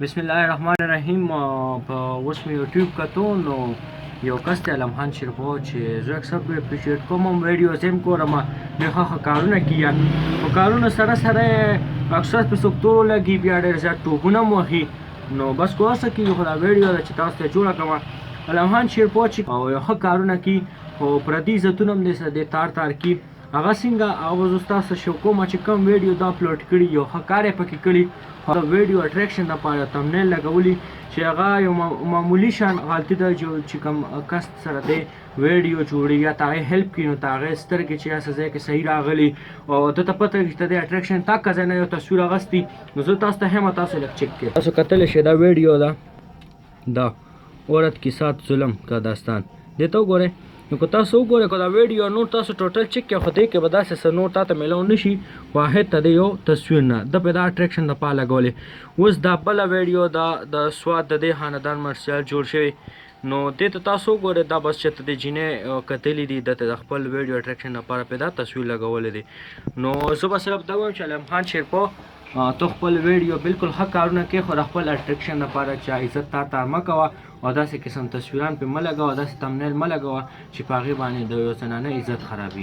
بسم الله الرحمن الرحیم. په اوس مې یوټیوب کتو نو یو کس دی علم خان شیرپور چې زه اکثر پرې اپریشیټ کوم هم ویډیوز هم ګورم ډېر ښه کارونه کوي په کارونو سره سره اکثر په سکتو لګي بیا ډېر زیات ټوپونه هم وهي نو بس کوسه کېږي خو دا ویډیو ده چې تاسو ته جوړه کړم علم خان شیرپور چې او یو ښه کارونه کوي خو پردي عزتونه هم دې تار تار کوي هغه څنګه هغه زه ستاسو شو کوم چې کوم ویډیو دا اپلوډ کړي یو ښه کار یې پکې کړي د ویډیو اټریکشن دپاره تمنیل لګولي چې هغه یو معمولي شان غلطي ده چې کوم کس سره دی ویډیو جوړي یا ته هغې هیلپ کړي نو ته هغې سترګې چې هسې ځای کې صحیح راغلي او ده ته پته وي چې د دې اټریکشن تا که ځای نه یو تصویر اخیستی نو زه تاسو ته هم تاسو لږ چک کړئ تاسو کتلی شئ دا ویډیو ده دا عورت کے ساتھ ظلم کا داستان دې ته وګورئ نو که تاسو وګورئ که دا ویډیو نور تاسو ټوټل چک کړئ خو دې کې به داسې څه نور تا ته میلاو نه شي واحد ته د یو تصویر نه ده پې دا اټریکشن دپاره لګولې اوس دا بله ویډیو دا د سوات د دې خاندان مرسیال جوړ شوی نو دې ته تاسو وګورئ دا بس چې ته د جینۍ کتلي دي ده ته د خپل ویډیو اټریکشن لپاره پې دا تصویر لګولی دی نو زه به صرف دا وایم چې علم خان شیرپور تو خپل ویډیو بالکل ښه کارونه کوي خو د خپل اټریکشن لپاره چې عزت تار مه کوه او داسې قسم تصویران پې مه لګوه داسې تمنیل مه لګوه چې په هغې باندې د یو زنانه عزت خرابي